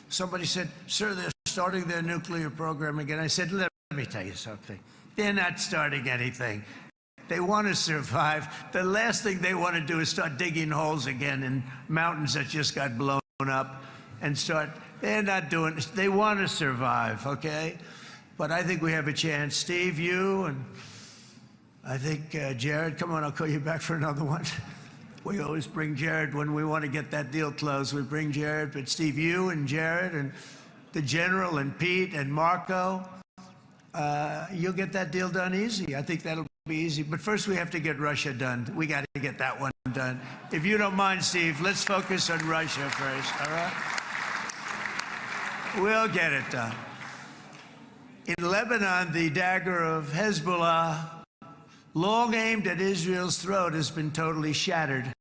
Somebody said, sir, they're starting their nuclear program again. I said, let me tell you something. They're not starting anything. They want to survive. The last thing they want to do is start digging holes again in mountains that just got blown up and start. They're not doing it. They want to survive, okay? But I think we have a chance. Steve, you, and I think Jared, come on, I'll call you back for another one. We always bring Jared when we want to get that deal closed. We bring Jared, but Steve, you and Jared and the General and Pete and Marco, you'll get that deal done easy. I think that'll be easy. But first we have to get Russia done. We got to get that one done. If you don't mind, Steve, let's focus on Russia first, all right? We'll get it done. In Lebanon, the dagger of Hezbollah, long aimed at Israel's throat, has been totally shattered.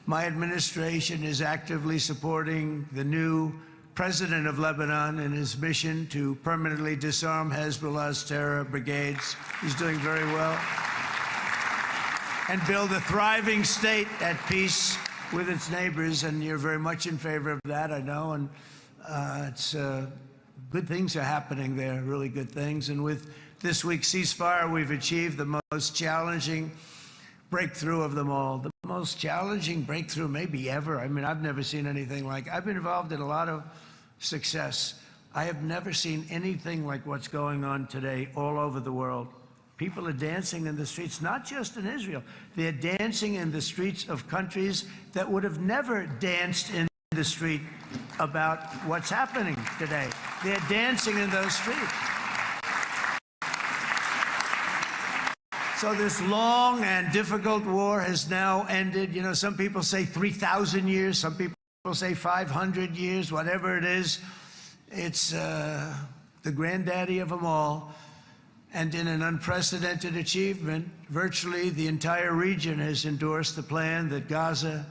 My administration is actively supporting the new president of Lebanon in his mission to permanently disarm Hezbollah's terror brigades. He's doing very well. And build a thriving state at peace with its neighbors. And you're very much in favor of that, I know. And good things are happening there, really good things. And with this week's ceasefire, we've achieved the most challenging breakthrough of them all. The most challenging breakthrough maybe ever. I mean, I've never seen anything like it. I've been involved in a lot of success. I have never seen anything like what's going on today all over the world. People are dancing in the streets, not just in Israel. They're dancing in the streets of countries that would have never danced in the street about what's happening today. They're dancing in those streets. So this long and difficult war has now ended. You know, some people say 3,000 years, some people say 500 years, whatever it is. It's the granddaddy of them all. And in an unprecedented achievement, virtually the entire region has endorsed the plan that Gaza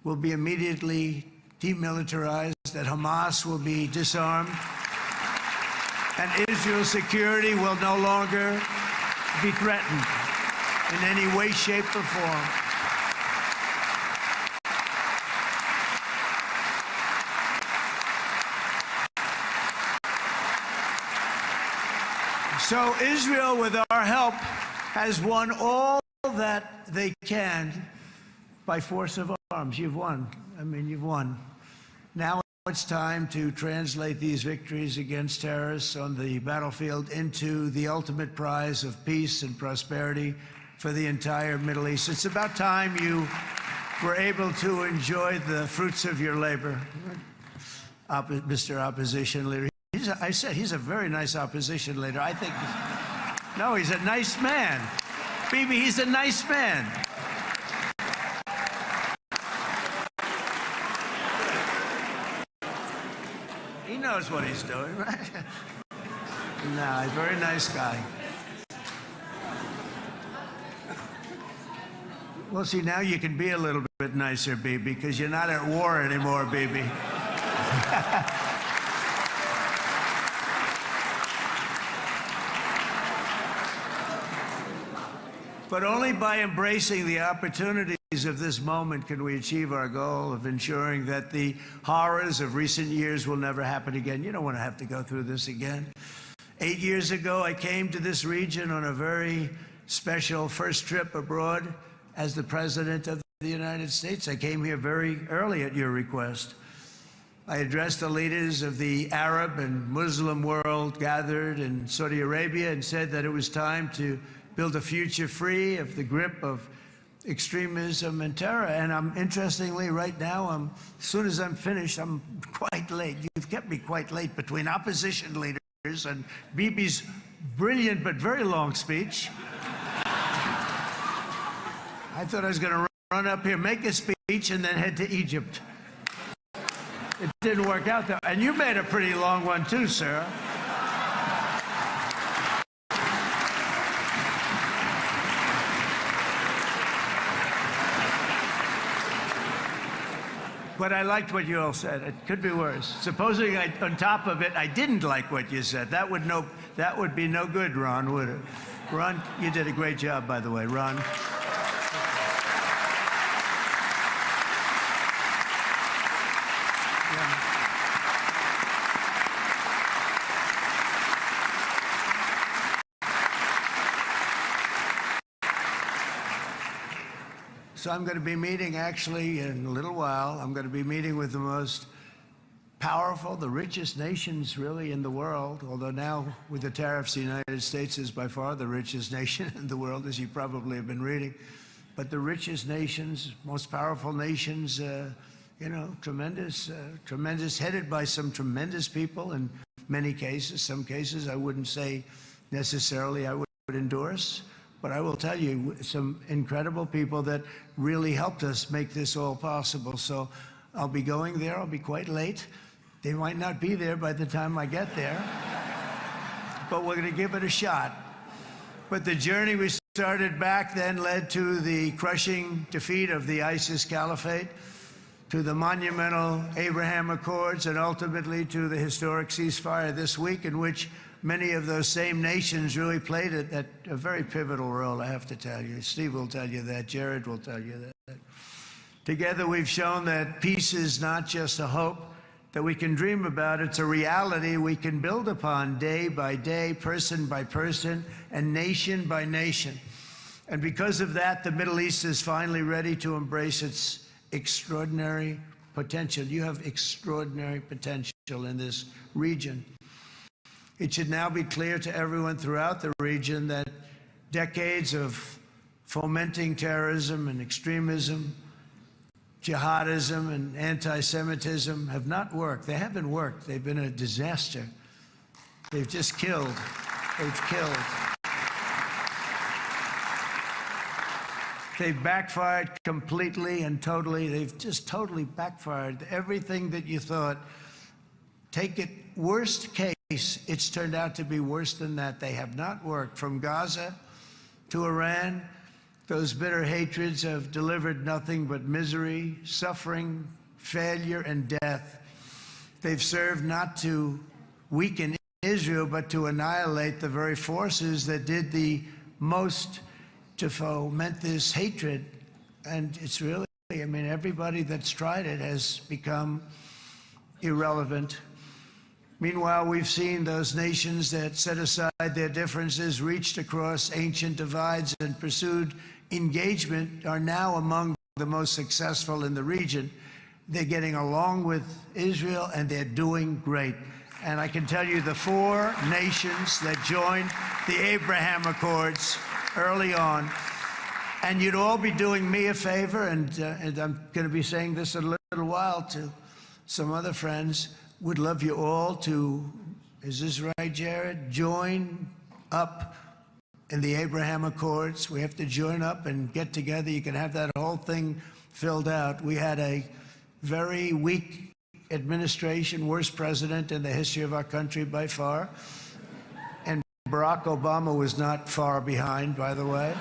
will be immediately demilitarized, that Hamas will be disarmed, and Israel's security will no longer be threatened in any way, shape, or form. So Israel, with our help, has won all that they can by force of arms. You've won. I mean, you've won. Now it's time to translate these victories against terrorists on the battlefield into the ultimate prize of peace and prosperity for the entire Middle East. It's about time you were able to enjoy the fruits of your labor, Mr. Opposition Leader. I said he's a very nice opposition leader. I think, no, he's a nice man. Bibi, he's a nice man. He knows what he's doing, right? No, he's a very nice guy. Well, see, now you can be a little bit nicer, Bibi, because you're not at war anymore, Bibi. But only by embracing the opportunities of this moment can we achieve our goal of ensuring that the horrors of recent years will never happen again. You don't want to have to go through this again. 8 years ago, I came to this region on a very special first trip abroad as the President of the United States. I came here very early at your request. I addressed the leaders of the Arab and Muslim world gathered in Saudi Arabia and said that it was time to build a future free of the grip of extremism and terror. And interestingly, right now, as soon as I'm finished, I'm quite late. You've kept me quite late between opposition leaders and Bibi's brilliant but very long speech. I thought I was going to run up here, make a speech, and then head to Egypt. It didn't work out, though. And you made a pretty long one, too, Sarah. But I liked what you all said. It could be worse. Supposing on top of it, I didn't like what you said. That would be no good, Ron, would it? Ron, you did a great job, by the way, Ron. So I'm going to be meeting, actually, in a little while, I'm going to be meeting with the most powerful, the richest nations really in the world, although now with the tariffs, the United States is by far the richest nation in the world, as you probably have been reading. But the richest nations, most powerful nations, you know, tremendous, headed by some tremendous people in many cases. Some cases I wouldn't say necessarily I would endorse, but I will tell you some incredible people that really helped us make this all possible. So I'll be going there. I'll be quite late. They might not be there by the time I get there, but we're going to give it a shot. But the journey we started back then led to the crushing defeat of the ISIS caliphate, to the monumental Abraham Accords, and ultimately to the historic ceasefire this week, in which many of those same nations really played a very pivotal role, I have to tell you. Steve will tell you that. Jared will tell you that. Together, we've shown that peace is not just a hope that we can dream about. It's a reality we can build upon day by day, person by person, and nation by nation. And because of that, the Middle East is finally ready to embrace its extraordinary potential. You have extraordinary potential in this region. It should now be clear to everyone throughout the region that decades of fomenting terrorism and extremism, jihadism and anti-Semitism have not worked. They haven't worked. They've been a disaster. They've just killed. They've killed. They've backfired completely and totally. They've just totally backfired. Everything that you thought, take it worst case, it's turned out to be worse than that. They have not worked. From Gaza to Iran, those bitter hatreds have delivered nothing but misery, suffering, failure, and death. They've served not to weaken Israel, but to annihilate the very forces that did the most to foment this hatred. And it's really, I mean, everybody that's tried it has become irrelevant. Meanwhile, we've seen those nations that set aside their differences, reached across ancient divides, and pursued engagement are now among the most successful in the region. They're getting along with Israel, and they're doing great. And I can tell you the 4 nations that joined the Abraham Accords early on, and you'd all be doing me a favor, and I'm going to be saying this in a little while to some other friends, would love you all to, is this right, Jared? Join up in the Abraham Accords. We have to join up and get together. You can have that whole thing filled out. We had a very weak administration, worst president in the history of our country by far. And Barack Obama was not far behind, by the way.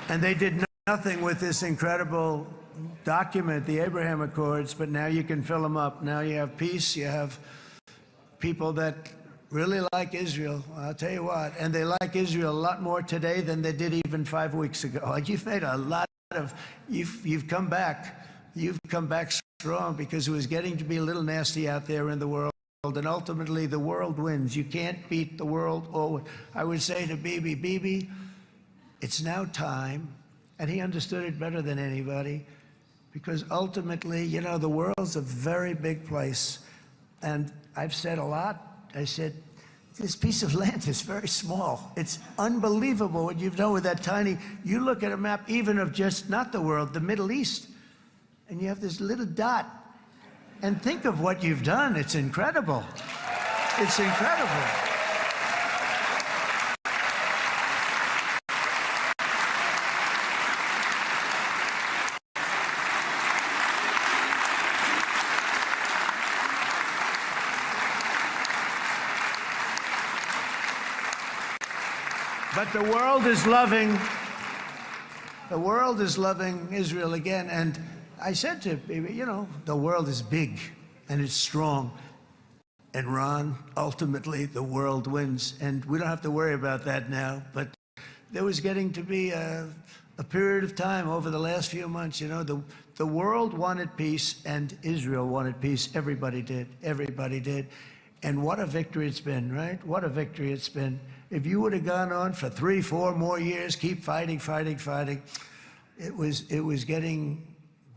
And they did nothing with this incredible document, the Abraham Accords, but now you can fill them up. Now you have peace, you have people that really like Israel. I'll tell you what, and they like Israel a lot more today than they did even 5 weeks ago. Like, you've made a lot of, you've come back strong, because it was getting to be a little nasty out there in the world. And ultimately, the world wins. You can't beat the world. Or I would say to Bibi, it's now time, and he understood it better than anybody, because ultimately, you know, the world's a very big place. And I've said a lot. I said, this piece of land is very small. It's unbelievable what you've done with that tiny, you look at a map even of just, not the world, the Middle East, and you have this little dot. And think of what you've done. It's incredible. It's incredible. But the world is loving Israel again. And I said to people, you know, the world is big and it's strong. And Ron, ultimately, the world wins. And we don't have to worry about that now. But there was getting to be a period of time over the last few months, you know, the world wanted peace and Israel wanted peace. Everybody did. Everybody did. And what a victory it's been, right? What a victory it's been. If you would have gone on for 3, 4 more years, keep fighting, fighting, fighting, it was getting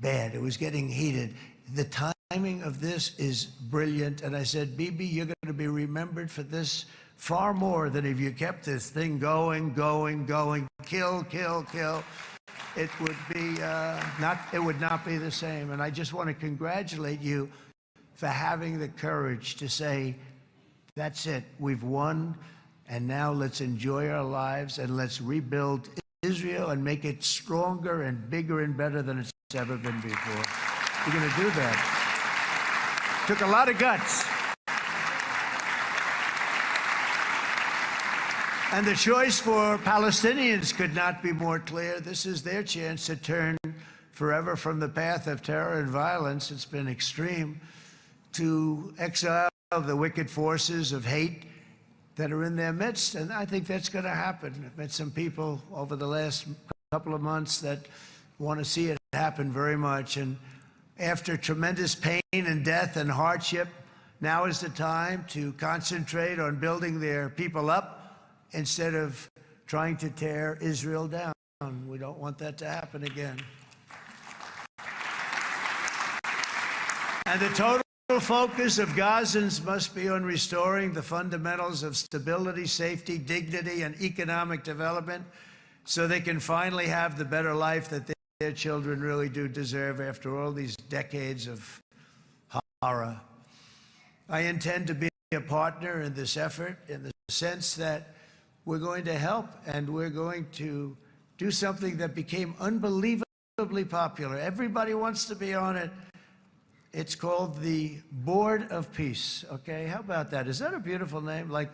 bad. It was getting heated. The timing of this is brilliant. And I said, Bibi, you're going to be remembered for this far more than if you kept this thing going, kill, kill, kill. It would be it would not be the same. And I just want to congratulate you for having the courage to say, that's it, we've won, and now let's enjoy our lives and let's rebuild Israel and make it stronger and bigger and better than it's ever been before. We're going to do that. Took a lot of guts. And the choice for Palestinians could not be more clear. This is their chance to turn forever from the path of terror and violence. It's been extreme, to exile the wicked forces of hate that are in their midst. And I think that's going to happen. I've met some people over the last couple of months that want to see it happen very much. And after tremendous pain and death and hardship, now is the time to concentrate on building their people up instead of trying to tear Israel down. We don't want that to happen again. And the total focus of Gazans must be on restoring the fundamentals of stability, safety, dignity, and economic development so they can finally have the better life that their children really do deserve after all these decades of horror. I intend to be a partner in this effort in the sense that we're going to help and we're going to do something that became unbelievably popular. Everybody wants to be on it. It's called the Board of Peace, okay? How about that? Is that a beautiful name? Like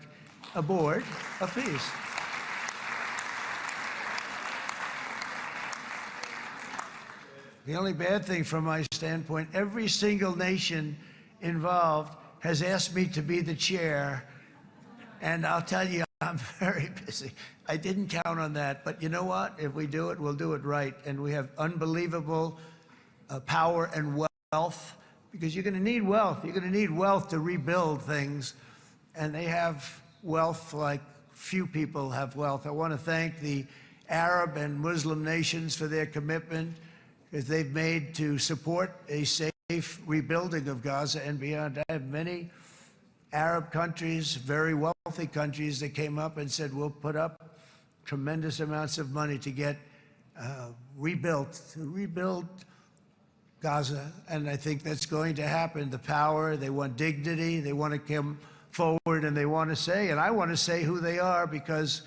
a board of peace. The only bad thing from my standpoint, every single nation involved has asked me to be the chair, and I'll tell you, I'm very busy. I didn't count on that, but you know what? If we do it, we'll do it right. And we have unbelievable power and wealth, because you're going to need wealth. You're going to need wealth to rebuild things, and they have wealth like few people have wealth. I want to thank the Arab and Muslim nations for their commitment that they've made to support a safe rebuilding of Gaza and beyond. I have many Arab countries, very wealthy countries, that came up and said, we'll put up tremendous amounts of money to get rebuild Gaza, and I think that's going to happen. The power, they want dignity, they want to come forward, and they want to say, and I want to say who they are, because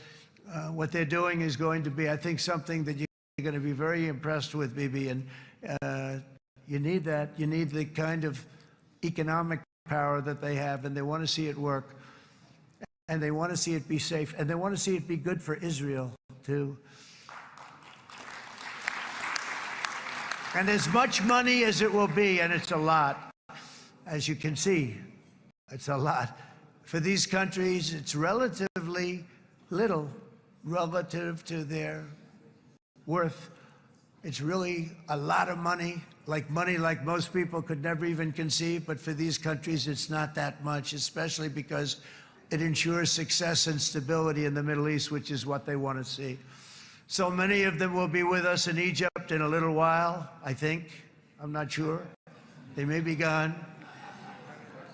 what they're doing is going to be, I think, something that you're going to be very impressed with, Bibi, and you need that. You need the kind of economic power that they have, and they want to see it work, and they want to see it be safe, and they want to see it be good for Israel, too. And as much money as it will be, and it's a lot, as you can see, it's a lot. For these countries, it's relatively little relative to their worth. It's really a lot of money like most people could never even conceive, but for these countries, it's not that much, especially because it ensures success and stability in the Middle East, which is what they want to see. So many of them will be with us in Egypt in a little while, I think. I'm not sure. They may be gone.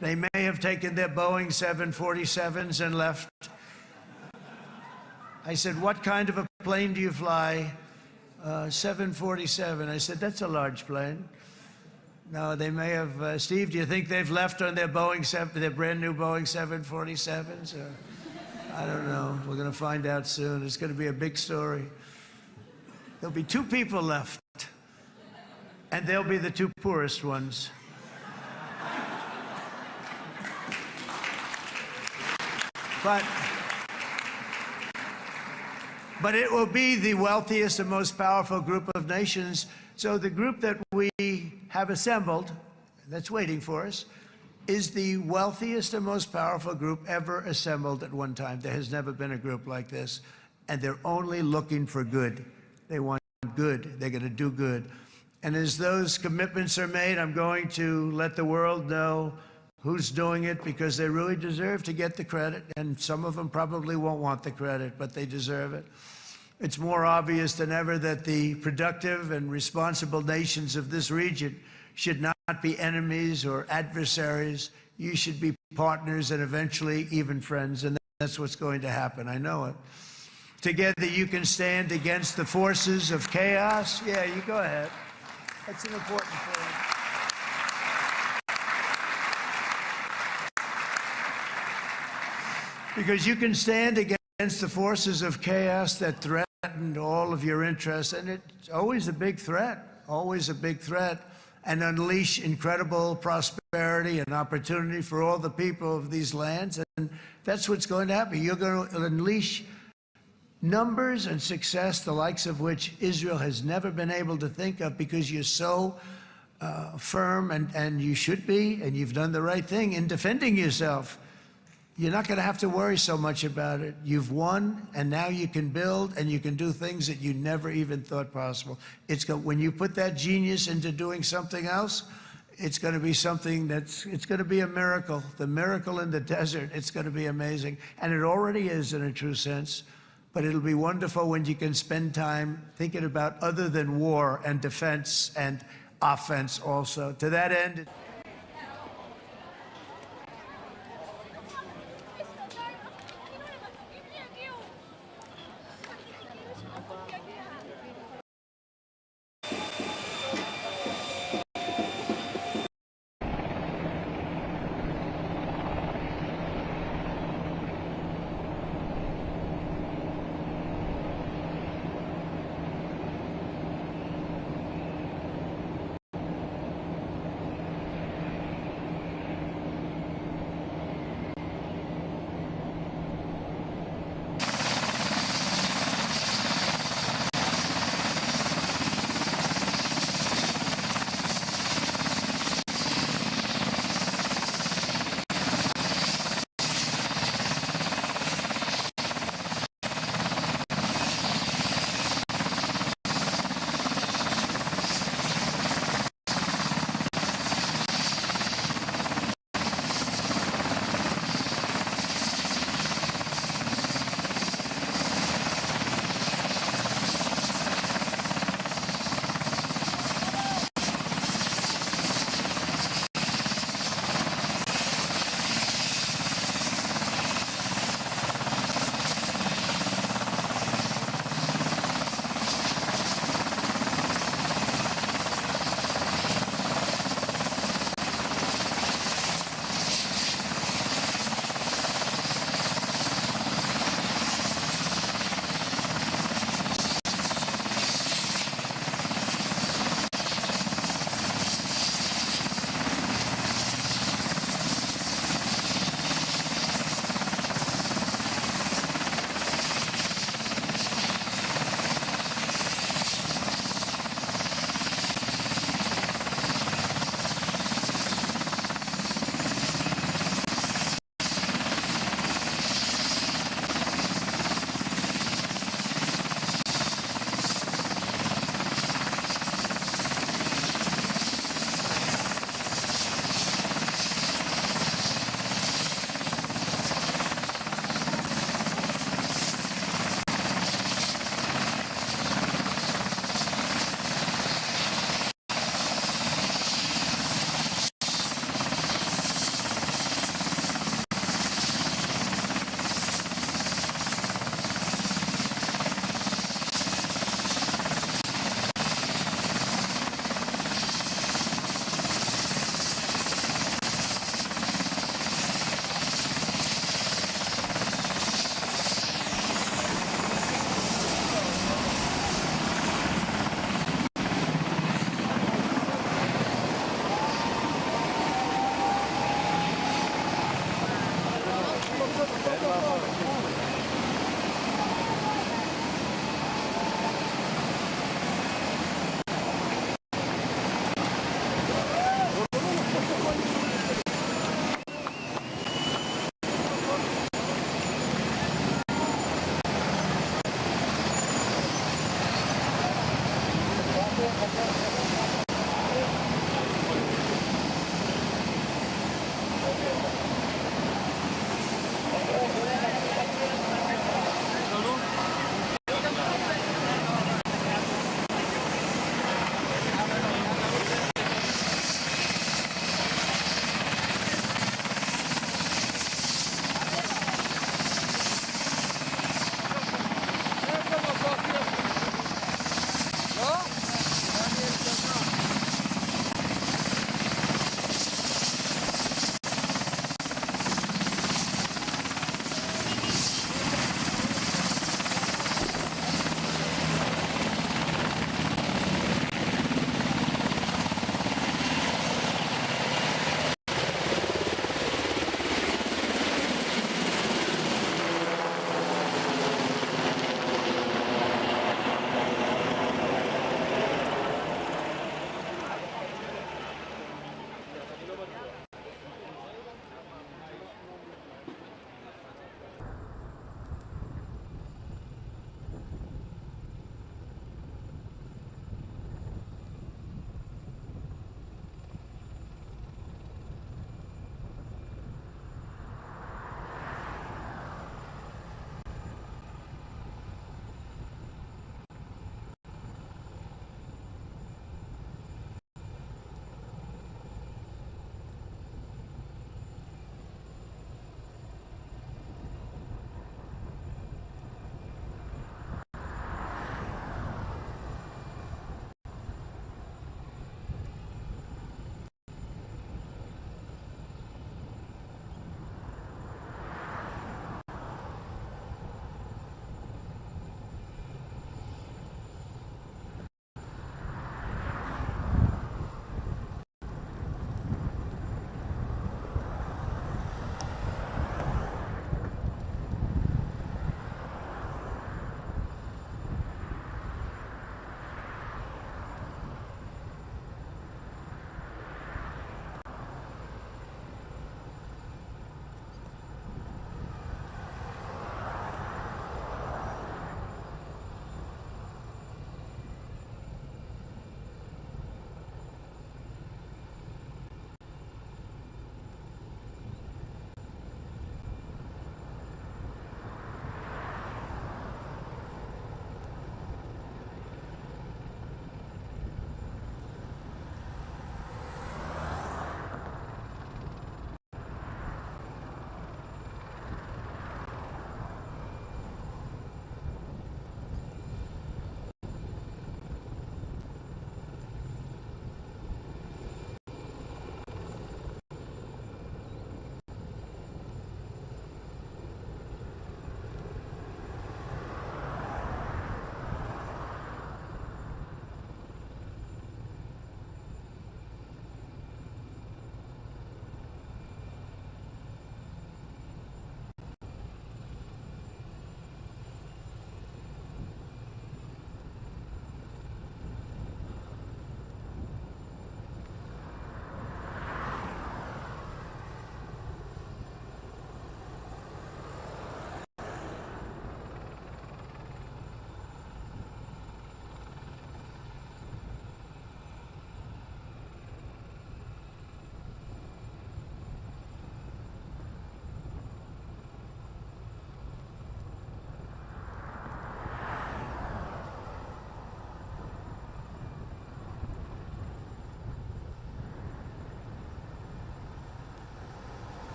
They may have taken their Boeing 747s and left. I said, what kind of a plane do you fly? 747. I said, that's a large plane. No, they may have. Steve, do you think they've left on their their brand new Boeing 747s? Or, I don't know. We're going to find out soon. It's going to be a big story. There'll be 2 people left, and they'll be the 2 poorest ones. But it will be the wealthiest and most powerful group of nations. So the group that we have assembled, that's waiting for us, is the wealthiest and most powerful group ever assembled at one time. There has never been a group like this, and they're only looking for good. They want good. They're going to do good. And as those commitments are made, I'm going to let the world know who's doing it because they really deserve to get the credit, and some of them probably won't want the credit, but they deserve it. It's more obvious than ever that the productive and responsible nations of this region should not be enemies or adversaries. You should be partners and eventually even friends, and that's what's going to happen. I know it. Together you can stand against the forces of chaos. Yeah, you go ahead. That's an important point. Because you can stand against the forces of chaos that threaten all of your interests, and it's always a big threat, always a big threat, and unleash incredible prosperity and opportunity for all the people of these lands. And that's what's going to happen. You're going to unleash numbers and success, the likes of which Israel has never been able to think of, because you're so firm, and you should be, and you've done the right thing in defending yourself. You're not going to have to worry so much about it. You've won, and now you can build, and you can do things that you never even thought possible. When you put that genius into doing something else, it's going to be something it's going to be a miracle. The miracle in the desert, it's going to be amazing. And it already is in a true sense. But it'll be wonderful when you can spend time thinking about other than war and defense and offense also. To that end,